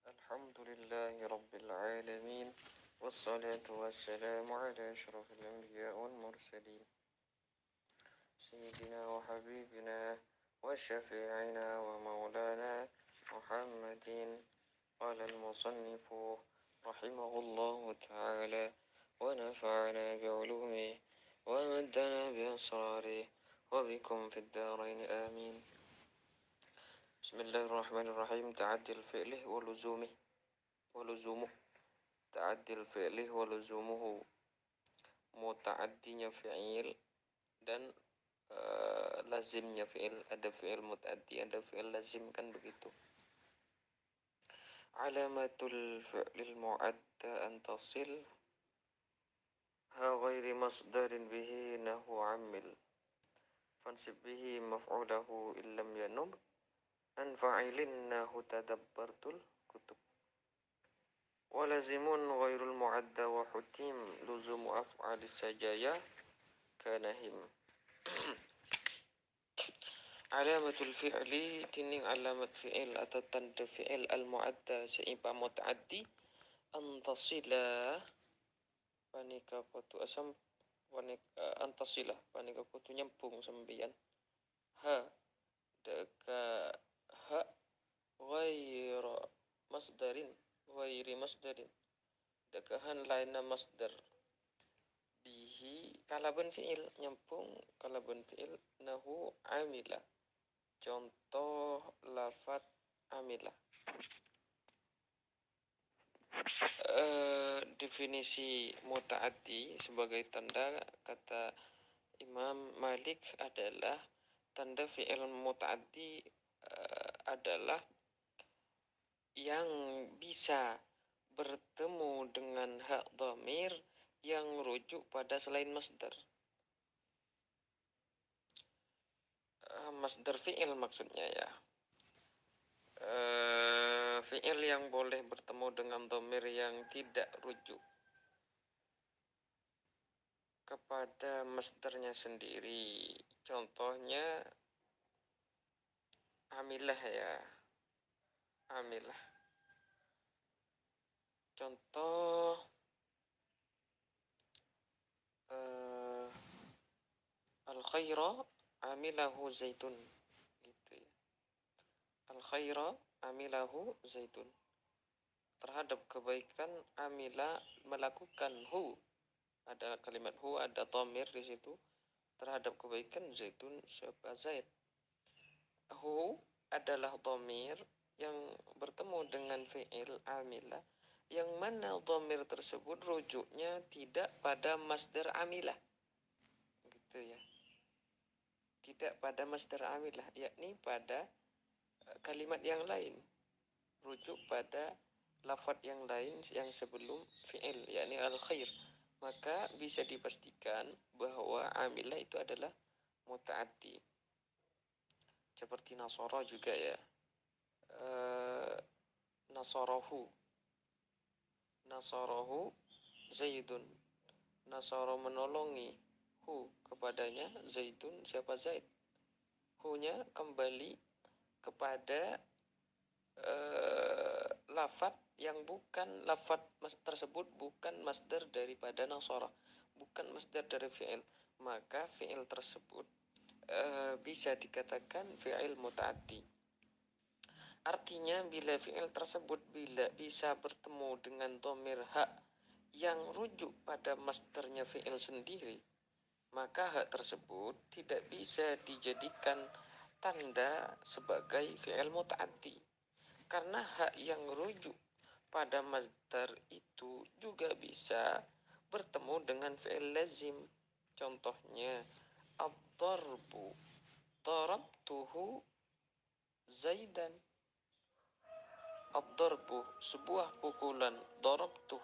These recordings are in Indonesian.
الحمد لله رب العالمين والصلاة والسلام على أشرف الأنبياء والمرسلين سيدنا وحبيبنا وشفيعنا ومولانا محمد. قال المصنف رحمه الله تعالى ونفعنا بعلومه ومدنا بأسراره وبكم في الدارين آمين. Bismillahirrahmanirrahim. Ta'addil fi'lih wa luzumuh. Ta'addil fi'lih wa luzumuhu. Muta'addinya fi'il dan lazimnya fi'il. Ada fi'il muta'addi, ada fi'il lazim, kan begitu. Alamatul fi'lil mu'adda an tasil ha ghairi masdarin bihi nahu amil fansib bihi maf'ulahu illam yanub an fa'ilin nahu tadabbartul kutub. Walazimun ghairul mu'adda wa hutim luzumu af'alis sajaya kanahim. Alamatul fi'li tining alamat fi'il atau tanda fi'il al-mu'adda seipa muta'addi antasila panika kutu asam panika antasila panika kutu nyambung sembian ha deka ha ghairi masdarin dekahan lainna masdar bihi kalaban fi'il nyambung kalaban fi'il nahu amila. Contoh lafat amila. Definisi muta'addi sebagai tanda kata Imam Malik adalah tanda fi'il muta'addi adalah yang bisa bertemu dengan hak dhamir yang rujuk pada selain masdar. Masdar fi'il maksudnya ya. Fi'il yang boleh bertemu dengan dhamir yang tidak rujuk kepada masdarnya sendiri. Contohnya amilah ya. Amilah. Contoh al-khaira amilahu zaitun gitu ya. Al-khaira amilahu zaitun. Terhadap kebaikan amila melakukan hu. Ada kalimat hu, ada dhamir di situ. Terhadap kebaikan zaitun siapa Zaid. Hu adalah dhamir yang bertemu dengan fi'il amila yang mana dhamir tersebut rujuknya tidak pada masdar amilah. Gitu ya. Tidak pada masdar amilah, yakni pada kalimat yang lain. Rujuk pada lafaz yang lain yang sebelum fi'il, yakni al-khair. Maka bisa dipastikan bahwa amilah itu adalah muta'addi. Seperti nasara juga ya. Nasarahu Zaidun. Nasara menolongi hu kepadanya Zaidun siapa Zaid. Hu-nya kembali kepada lafaz yang bukan lafaz tersebut bukan masdar daripada nasara, bukan masdar dari fi'il. Maka fi'il tersebut bisa dikatakan fi'il muta'addi. Artinya bila fi'il tersebut bila bisa bertemu dengan dhamir hak yang rujuk pada masdarnya fi'il sendiri, maka hak tersebut tidak bisa dijadikan tanda sebagai fi'il muta'addi. Karena hak yang rujuk pada masdar itu juga bisa bertemu dengan fi'il lazim. Contohnya ad-darbu darabtuhu Zaidan. Ad-darbu sebuah pukulan, darabtuh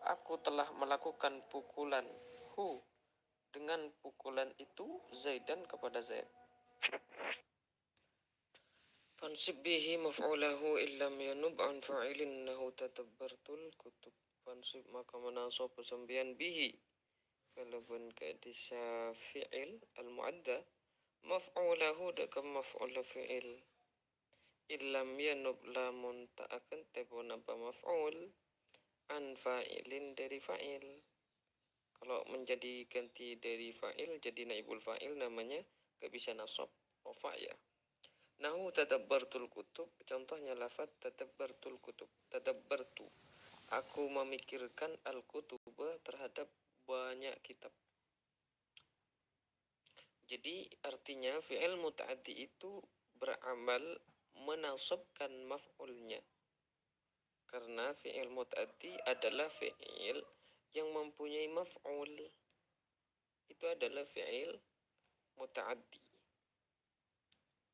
aku telah melakukan pukulan hu dengan pukulan itu Zaidan kepada Zaid. Fansib bihi maf'ulahu illam yanub an fa'ilin nahu tadabbartul kutub. Fansib maka menasab pesembian bihi kalaupun kadisa fi'il al-mu'adda maf'ulahu daka maf'ul fi'il illam yanub lamun ta'akan tepo napa maf'ul an fa'ilin dari fa'il. Kalau menjadi ganti dari fa'il jadi naibul fa'il namanya gak bisa nasab rofa ya. Nahu tadabbartul kutub, contohnya lafaz tadabbartul kutub. Tadabbartu, aku memikirkan al-kutuba terhadap banyak kitab. Jadi artinya fi'il muta'addi itu beramal menasabkan maf'ulnya. Karena fi'il muta'addi adalah fi'il yang mempunyai maf'ul. Itu adalah fi'il muta'addi.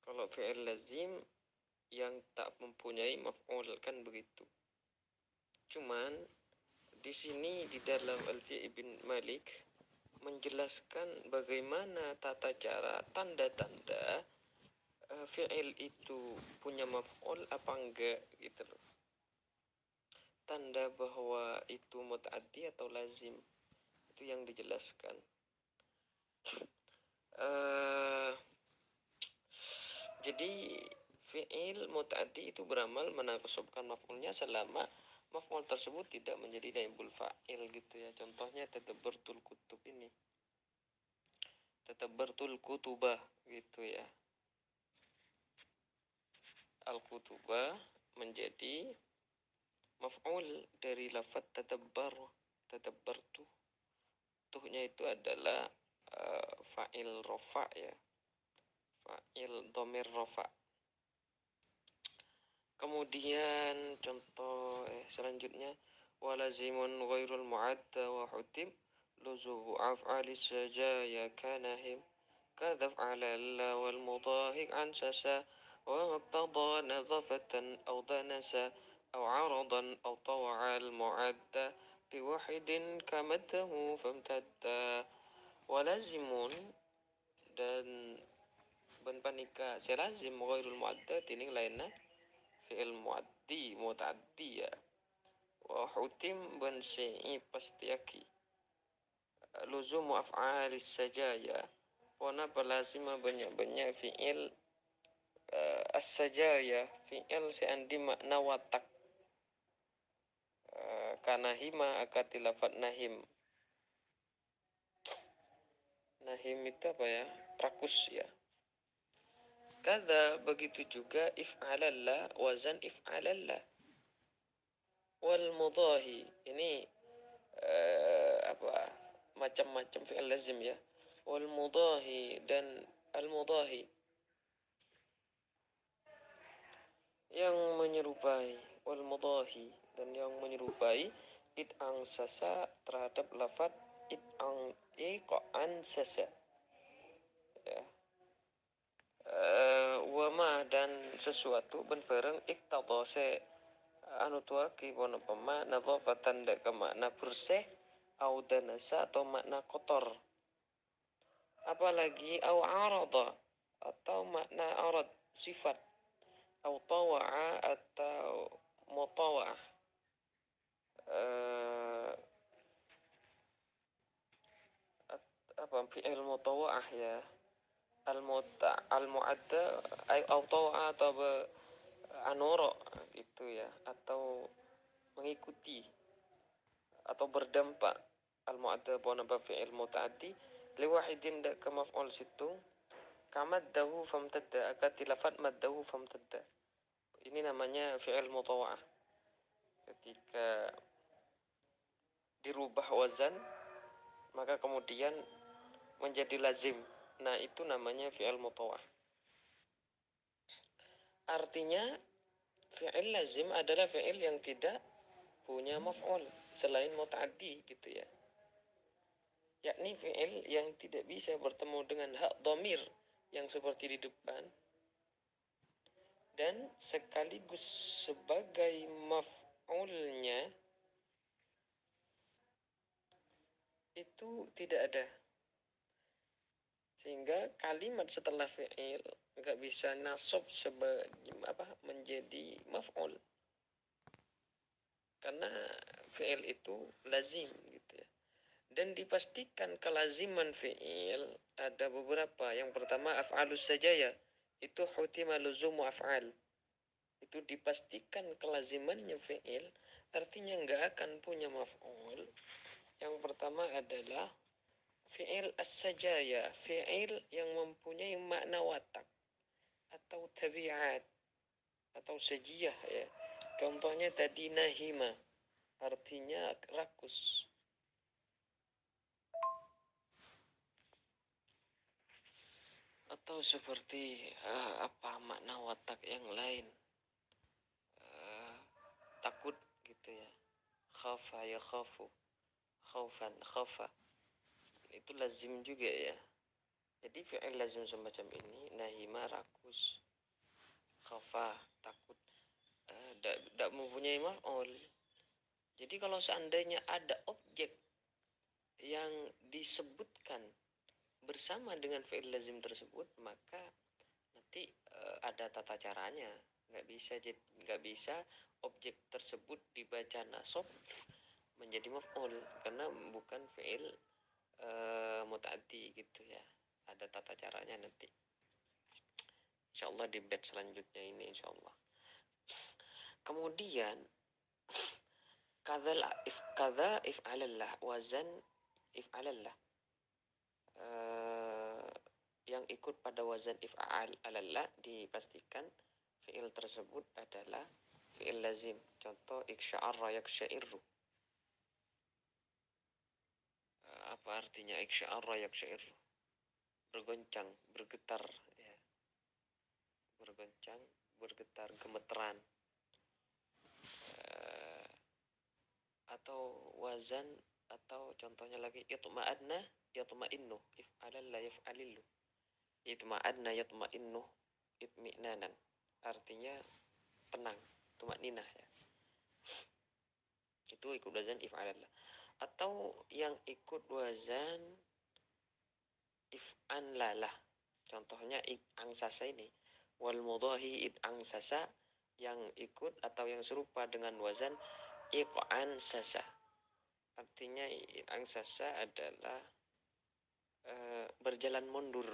Kalau fi'il lazim yang tak mempunyai maf'ul kan begitu. Cuman di sini di dalam Alfiya Ibn Malik menjelaskan bagaimana tata cara tanda-tanda fi'il itu punya maf'ul apa enggak gitu loh. Tanda bahwa itu muta'addi atau lazim itu yang dijelaskan. Jadi fi'il muta'addi itu beramal menasabkan maf'ulnya selama maf'ul tersebut tidak menjadi naibul fa'il gitu ya. Contohnya tadabbartul kutub ini. Tadabbartul kutubah gitu ya. Al-kutubah menjadi maf'ul dari lafaz tadabbar, tadabbartu. Tuhnya itu adalah fa'il rofa ya. Fa'il dhamir rofa. Kemudian contoh selanjutnya walazimun ghairul mu'adda wa hutim luzubu af'ali sajaya kanahim kadhaf ala la wal mudahik an sasa wa maqtada nadhafatan aw danasa aw aradan aw tawa'al mu'adda biwahidin kamadahu famtadda. Walazimun dan ban panika selazim ghairul mu'adda tining lainna fi'il muta'addi ya. Wa hutim ban syai'i pastiaki luzumu af'alis sajaya wana pelazima banyak-banyak fi'il as-sajaya fi'il seandi makna watak kanahima akati lafad nahim. Nahim itu apa ya? Rakus ya. Kada begitu juga if'alallah wazan if'alallah wal mudahi ini macam-macam fi'il lazim ya. Wal mudahi dan al mudahi yang menyerupai, wal mudahi dan yang menyerupai it'ang sasa terhadap lafaz it'ang iqa'an sasa ya. Wama dan sesuatu benfereng iktadha se anu tuaki bono pema nadhafatan dak ke makna bersih au danasa atau makna kotor. Apalagi au arada atau makna arad sifat au tawa'a atau mutawa'ah. Apa fi'il mutawa'ah ya. Al-mu'adda au tawa'a atau anoro gitu ya, atau mengikuti atau berdampak. Al-mu'adda bonaba fi'il muta'addi liwahidin dak ke maf'ul situng kamaddahu famtadda akati lafad maddahu famtadda. Ini namanya fi'il mutawa'ah. Ketika dirubah wazan maka kemudian menjadi lazim. Nah, itu namanya fi'il mutawa'ah. Artinya fi'il lazim adalah fi'il yang tidak punya maf'ul selain muta'addi gitu ya. Yakni fi'il yang tidak bisa bertemu dengan hak dhamir yang seperti di depan dan sekaligus sebagai maf'ulnya itu tidak ada. Sehingga kalimat setelah fi'il enggak bisa nasab menjadi maf'ul. Karena fi'il itu lazim gitu ya. Dan dipastikan kelaziman fi'il ada beberapa. Yang pertama af'alus sajaya itu hutima luzumu af'al. itu dipastikan kelazimannya fi'il, artinya nggak akan punya maf'ul. Yang pertama adalah fi'il as-sajaya, fi'il yang mempunyai makna watak atau tabiat atau sajiyah ya. Contohnya tadi nahima, artinya rakus. Atau seperti apa makna watak yang lain? Takut gitu ya. Khafa ya khafu. Khaufan khafa. Itu lazim juga ya. Jadi fi'il lazim semacam ini nahima rakus. Khafa takut. Tidak mempunyai maf'ul. Jadi kalau seandainya ada objek yang disebutkan bersama dengan fi'il lazim tersebut, maka nanti ada tata caranya. Nggak bisa objek tersebut dibaca nasab menjadi maf'ul karena bukan fi'il muta'addi gitu ya. Ada tata caranya nanti. Insyaallah di batch selanjutnya ini insyaallah. Kemudian kadza if'alallah wazan if'alallah yang ikut pada wazan if'al alallah dipastikan fi'il tersebut adalah fi'il lazim. Contoh iksya'arra yaksya'irru. Apa artinya iksya'arra yaksya'irru? Bergoncang, bergetar ya. Bergoncang, bergetar, gemeteran. Atau wazan atau contohnya lagi yatma'adna yatma'innu if'alalla yaf'alillu. Yatma'adna yatma'innu itmi'nanan. Artinya tenang, tumakninah ya. Itu ikut wazan if'alallah. Atau yang ikut wazan if'an lalah. Contohnya angsasa ini. Wal mudhahi id angsasa yang ikut atau yang serupa dengan wazan iq'an sasa. Artinya angsasa adalah berjalan mundur.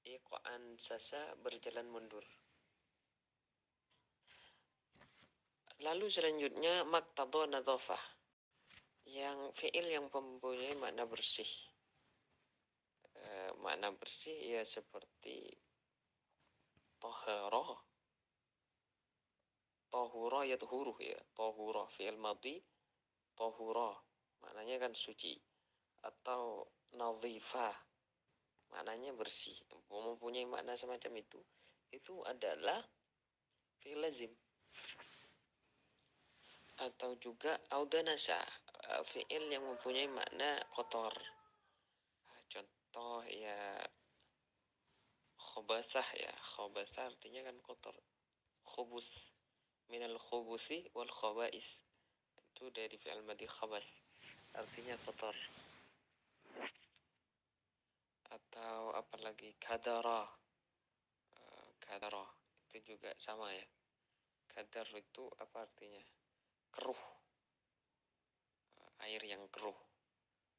Iq'an sasa berjalan mundur. Lalu selanjutnya maqtadha nadhafah. Yang fi'il yang mempunyai makna bersih. Makna bersih ya seperti tahara. Tahura yathuru ya. Tahura fi'il madhi tahura. Maknanya kan suci. Atau nadhifah. Maknanya bersih. Mempunyai makna semacam itu. Itu adalah fi'il lazim. Atau juga audanasa, fi'il yang mempunyai makna kotor. Contoh ya khobasah ya. Khobasah artinya kan kotor. Khubus. Minal khubusi wal khobais. Itu dari fi'il madhi khabas. Artinya kotor. Atau apa lagi? Kadara. Kadara. Itu juga sama ya. Kadar itu apa artinya? Keruh. Air yang keruh.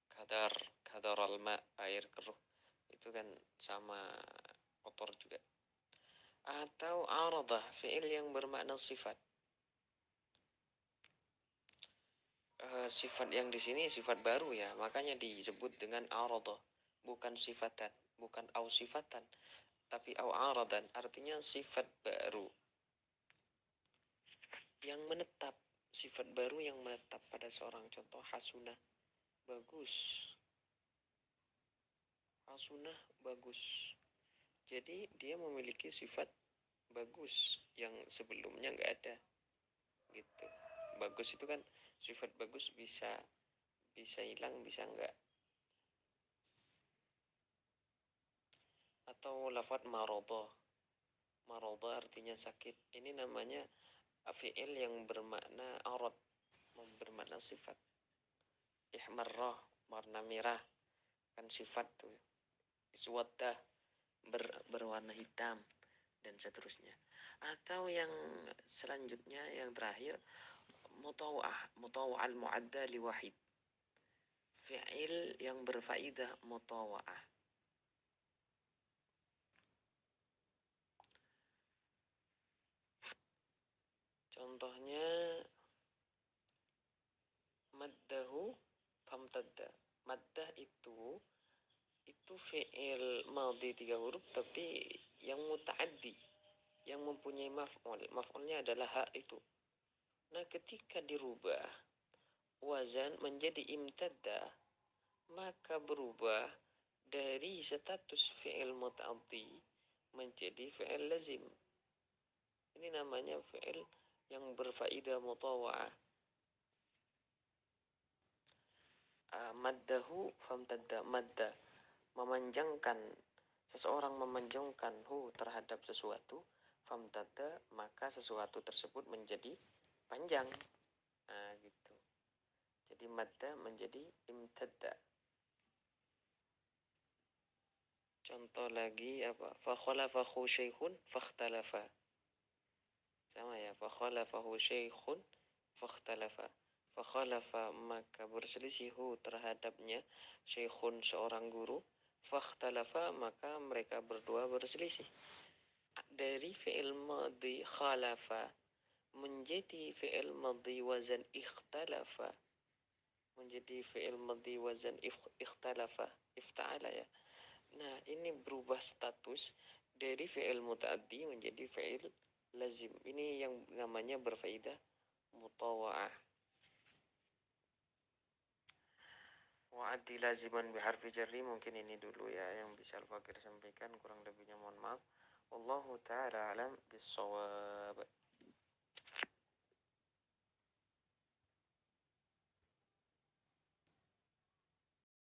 Kadar alma, air keruh. Itu kan sama kotor juga. Atau aradah, fi'il yang bermakna sifat. Sifat yang di sini sifat baru ya, makanya disebut dengan aradah, bukan sifatan, bukan au sifatan, tapi au aradan, artinya sifat baru yang menetap, sifat baru yang menetap pada seorang. Contoh hasunah, bagus. Hasunah bagus. Jadi dia memiliki sifat bagus yang sebelumnya nggak ada. Gitu. Bagus itu kan sifat bagus bisa hilang, bisa enggak. Atau lafaz maradha. Maradha artinya sakit. Ini namanya fi'il yang bermakna arad, bermakna sifat. Ihmarrah, warna merah, kan sifat tuh. Iswaddah, berwarna hitam, dan seterusnya. Atau yang selanjutnya, yang terakhir, mutawa'al mu'adda li wahid. Fi'il yang berfaidah Contohnya maddahu famtadda. Maddah itu fi'il madhi 3 huruf tapi yang muta'addi, yang mempunyai maf'ul. Maf'ulnya adalah ha itu. Nah, ketika dirubah wazan menjadi imtadda, maka berubah dari status fi'il muta'addi menjadi fi'il lazim. Ini namanya fi'il yang berfaidah mutawa'ah. Maddahu famtadda. Madda, memanjangkan, seseorang memanjangkan hu terhadap sesuatu, famtadda, maka sesuatu tersebut menjadi panjang. Nah, gitu. Jadi madda menjadi imtadda. Contoh lagi apa? Fa khalafahu syaikhun fakhtalafa. Sama ya, fa khalafahu syaikhun fakhtalafa. Fa khalafa, maka berselisihu terhadapnya, syaikhun, seorang guru, fakhtalafa, maka mereka berdua berselisih. Dari fi'il madhi khalafa menjadi fi'il madhi wazan ikhtalafa. Menjadi fi'il madhi wazan ikhtalafa, ifta'ala ya. Nah, ini berubah status dari fi'il muta'addi menjadi fi'il lazim. Ini yang namanya berfaidah mutawa'ah. Wa'addi laziman biharfi jarri. Mungkin ini dulu ya yang bisa Al-Fakir sampaikan. Kurang lebihnya mohon maaf. Wallahu ta'ala alam bissawab.